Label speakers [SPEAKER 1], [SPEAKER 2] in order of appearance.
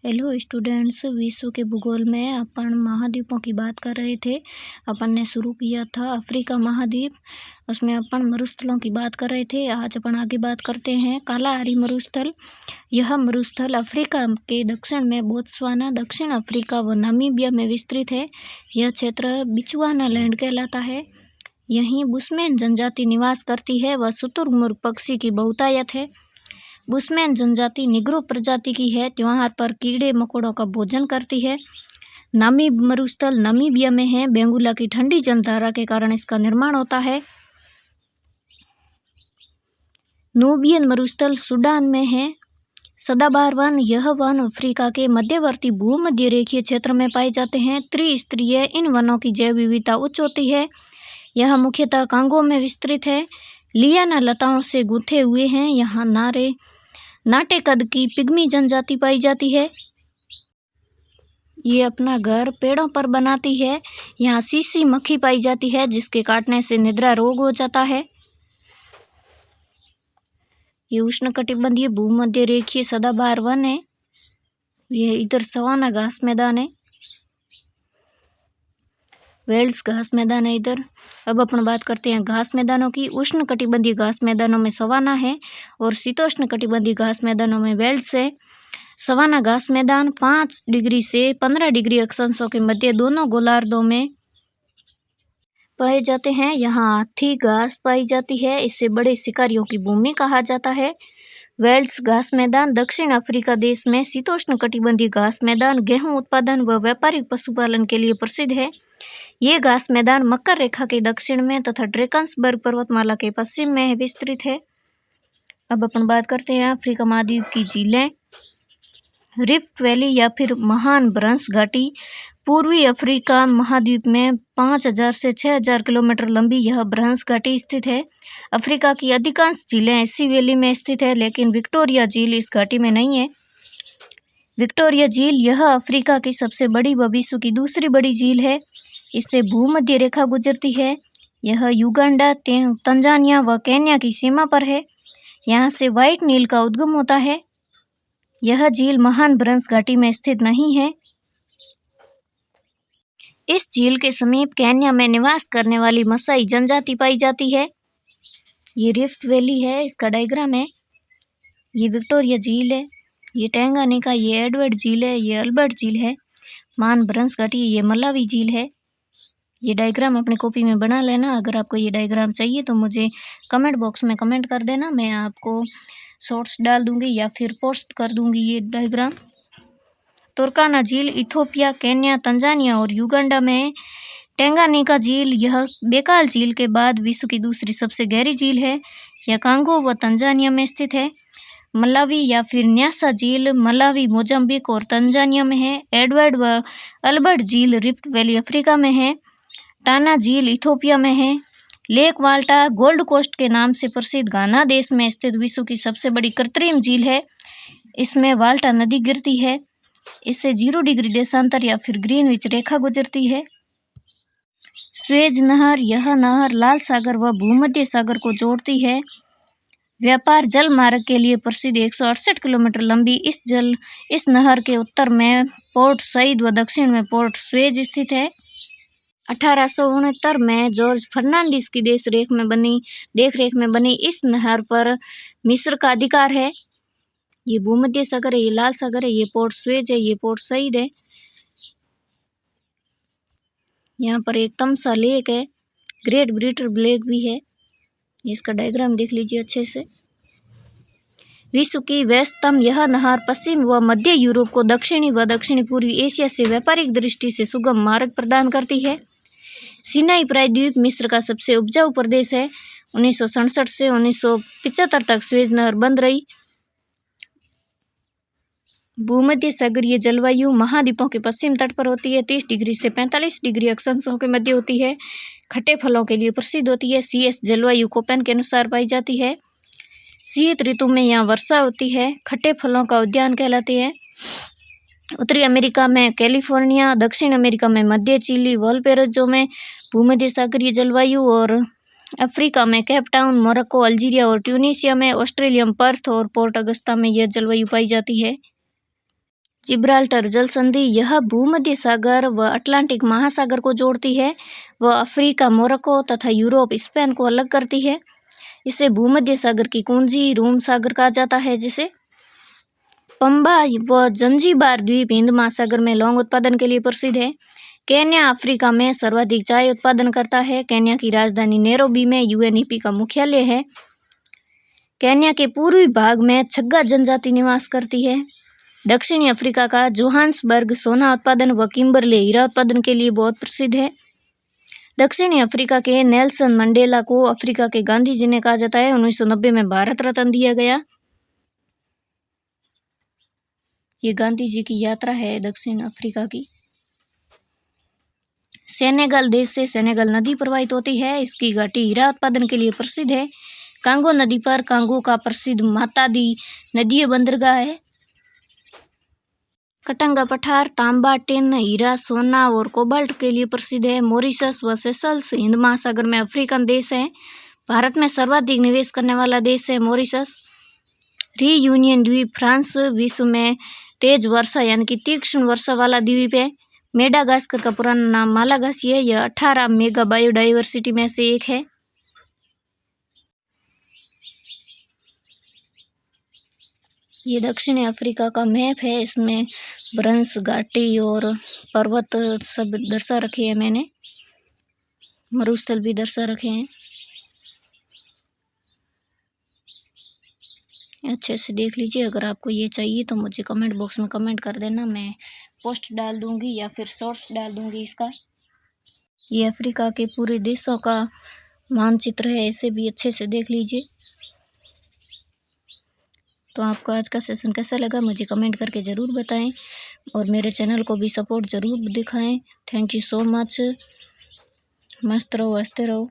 [SPEAKER 1] Hello students, विश्व के भूगोल में अपन महाद्वीपों की बात कर रहे थे। अपन ने शुरू किया था अफ्रीका महाद्वीप, उसमें अपन मरुस्थलों की बात कर रहे थे। आज अपन आगे बात करते हैं कालाहारी मरुस्थल। यह मरुस्थल अफ्रीका के दक्षिण में बोत्सवाना, दक्षिण अफ्रीका व नामीबिया में विस्तृत है। यह क्षेत्र बिचुआना लैंड कहलाता है। यहीं बुशमैन जनजाति निवास करती है व शुतुरमुर्ग पक्षी की बहुतायत है। बुशमैन जनजाति निग्रो प्रजाति की है। त्योहार पर कीड़े मकोड़ों का भोजन करती है। नामीब मरुस्थल नामीबिया में है। बेंगुला की ठंडी जलधारा के कारण इसका निर्माण होता है। नूबियन मरुस्थल सूडान में है। सदाबहार वन, यह वन अफ्रीका के मध्यवर्ती भूमध्य रेखीय क्षेत्र में पाए जाते हैं। त्रिस्तरीय इन वनों की जैव विविधता उच्च होती है। यह मुख्यतः कांगो में विस्तृत है। लियाना लताओं से गूंथे हुए हैं। यहाँ नाटे कद की पिग्मी जनजाति पाई जाती है। ये अपना घर पेड़ों पर बनाती है। यहाँ सीसी मक्खी पाई जाती है, जिसके काटने से निद्रा रोग हो जाता है। ये उष्णकटिबंधीय भूमध्य रेखीय सदाबहार वन है। ये इधर सवाना घास मैदान है, वेल्स घास मैदान है इधर। अब अपन बात करते हैं घास मैदानों की। उष्णकटिबंधीय घास मैदानों में सवाना है और शीतोष्ण कटिबंधीय घास मैदानों में वेल्स है। सवाना घास मैदान 5 डिग्री से 15 डिग्री अक्षांशों के मध्य दोनों गोलार्धों में पाए जाते हैं। यहाँ हाथी घास पाई जाती है। इसे बड़े शिकारियों की भूमि कहा जाता है। वेल्स घास मैदान दक्षिण अफ्रीका देश में शीतोष्ण कटिबंधीय घास मैदान गेहूं उत्पादन व व्यापारिक पशुपालन के लिए प्रसिद्ध है। ये घास मैदान मकर रेखा के दक्षिण में तथा ड्रेकन्सबर्ग पर्वतमाला के पश्चिम में विस्तृत है। अब अपन बात करते हैं अफ्रीका महाद्वीप की झीलें। रिफ्ट वैली या फिर महान भ्रंश घाटी पूर्वी अफ्रीका महाद्वीप में 5000 से 6000 किलोमीटर लंबी यह भ्रंश घाटी स्थित है। अफ्रीका की अधिकांश झीलें इसी वैली में स्थित है, लेकिन विक्टोरिया झील इस घाटी में नहीं है। विक्टोरिया झील यह अफ्रीका की सबसे बड़ी व विश्व की दूसरी बड़ी झील है। इससे भूमध्य रेखा गुजरती है। यह युगांडा, तंजानिया व केन्या की सीमा पर है। यहाँ से व्हाइट नील का उद्गम होता है। यह झील महान भ्रंश घाटी में स्थित नहीं है। इस झील के समीप केन्या में निवास करने वाली मसाई जनजाति पाई जाती है। ये रिफ्ट वैली है, इसका डायग्राम है। ये विक्टोरिया झील है, ये टेंगानिका, ये एडवर्ड झील है, ये अल्बर्ट झील है। महान भ्रंश घाटी ये मलावी झील है। ये डायग्राम अपनी कॉपी में बना लेना। अगर आपको ये डायग्राम चाहिए तो मुझे कमेंट बॉक्स में कमेंट कर देना, मैं आपको शॉर्ट्स डाल दूंगी या फिर पोस्ट कर दूंगी ये डायग्राम। तुर्काना झील इथोपिया, केन्या, तंजानिया और युगांडा में। टेंगानिका झील यह बेकाल झील के बाद विश्व की दूसरी सबसे गहरी झील है। यह कांगो व तंजानिया में स्थित है। मलावी या फिर न्यासा झील मलावी, मोजाम्बिक और तंजानिया में है। एडवर्ड व अल्बर्ट झील रिफ्ट वैली अफ्रीका में है। टाना झील इथोपिया में है। लेक वाल्टा गोल्ड कोस्ट के नाम से प्रसिद्ध घाना देश में स्थित विश्व की सबसे बड़ी कृत्रिम झील है। इसमें वाल्टा नदी गिरती है। इससे 0 डिग्री देशांतर या फिर ग्रीनविच रेखा गुजरती है। स्वेज नहर, यह नहर लाल सागर व भूमध्य सागर को जोड़ती है। व्यापार जल मार्ग के लिए प्रसिद्ध 168 किलोमीटर लंबी इस नहर के उत्तर में पोर्ट सईद व दक्षिण में पोर्ट स्वेज स्थित है। 1869 में जॉर्ज फर्नांडीज की देखरेख में बनी इस नहर पर मिस्र का अधिकार है। ये भूमध्य सागर है, ये लाल सागर है, ये पोर्ट स्वेज है, ये पोर्ट सईद है। यहाँ पर एक तमसा लेक है, ग्रेट ब्रिटर लेक भी है। इसका डायग्राम देख लीजिए अच्छे से। विश्व की व्यस्तम यह नहर पश्चिम व मध्य यूरोप को दक्षिणी व दक्षिणी पूर्वी एशिया से व्यापारिक दृष्टि से सुगम मार्ग प्रदान करती है। सिनाई प्रायद्वीप मिस्र का सबसे उपजाऊ प्रदेश है। 1967 से 1975 तक स्वेज नहर बंद रही। भूमध्य सागरीय जलवायु महाद्वीपों के पश्चिम तट पर होती है। 30 डिग्री से 45 डिग्री अक्षांशों के मध्य होती है। खट्टे फलों के लिए प्रसिद्ध होती है। CS जलवायु कोपेन के अनुसार पाई जाती है। शीत ऋतु में यहाँ वर्षा होती है। खट्टे फलों का उद्यान कहलाते हैं। उत्तरी अमेरिका में कैलिफोर्निया, दक्षिण अमेरिका में मध्य चिली, वालपेराजो में भूमध्य सागरीय जलवायु और अफ्रीका में केप टाउन, मोरक्को, अल्जीरिया और ट्यूनीशिया में, ऑस्ट्रेलिया में पर्थ और पोर्ट अगस्ता में यह जलवायु पाई जाती है। जिब्राल्टर जल संधि यह भूमध्य सागर व अटलांटिक महासागर को जोड़ती है। वह अफ्रीका, मोरक्को तथा यूरोप, स्पेन को अलग करती है। इसे भूमध्य सागर की कुंजी रूम सागर कहा जाता है। जिसे पंबा व जंजीबार द्वीप हिंद महासागर में लौंग उत्पादन के लिए प्रसिद्ध है। केन्या अफ्रीका में सर्वाधिक चाय उत्पादन करता है। केन्या की राजधानी नैरोबी में यूएनईपी का मुख्यालय है। केन्या के पूर्वी भाग में छग्गा जनजाति निवास करती है। दक्षिणी अफ्रीका का जोहान्सबर्ग सोना उत्पादन व किम्बरले हीरा उत्पादन के लिए बहुत प्रसिद्ध है। दक्षिणी अफ्रीका के नेल्सन मंडेला को अफ्रीका के गांधी जी ने कहा जाता है। 1990 में भारत रत्न दिया गया। ये गांधी जी की यात्रा है दक्षिण अफ्रीका की। सेनेगल देश से सेनेगल नदी प्रवाहित होती है। इसकी घाटी हीरा उत्पादन के लिए प्रसिद्ध है। कांगो नदी पर कांगो का प्रसिद्ध मातादी नदीय बंदरगाह है। कटंगा पठार तांबा, टिन, हीरा, सोना और कोबाल्ट के लिए प्रसिद्ध है। मॉरिशस व सेशल्स हिंद महासागर में अफ्रीकन देश है। भारत में सर्वाधिक निवेश करने वाला देश है मॉरिशस। रीयूनियन द्वीप फ्रांस विश्व में तेज वर्षा यानी कि तीक्ष्ण वर्षा वाला द्वीप है। मेडागास्कर का पुराना नाम मालागासी है। यह 18 मेगा बायोडाइवर्सिटी में से एक है। ये दक्षिणी अफ्रीका का मैप है। इसमें ब्रंस घाटी और पर्वत सब दर्शा रखे हैं मैंने, मरुस्थल भी दर्शा रखे हैं। अच्छे से देख लीजिए। अगर आपको ये चाहिए तो मुझे कमेंट बॉक्स में कमेंट कर देना, मैं पोस्ट डाल दूंगी या फिर शॉर्ट्स डाल दूंगी इसका। ये अफ्रीका के पूरे देशों का मानचित्र है, इसे भी अच्छे से देख लीजिए। तो आपको आज का सेशन कैसा लगा मुझे कमेंट करके ज़रूर बताएं और मेरे चैनल को भी सपोर्ट ज़रूर दिखाएं। Thank you so much. मस्त रहो, हंसते रहो।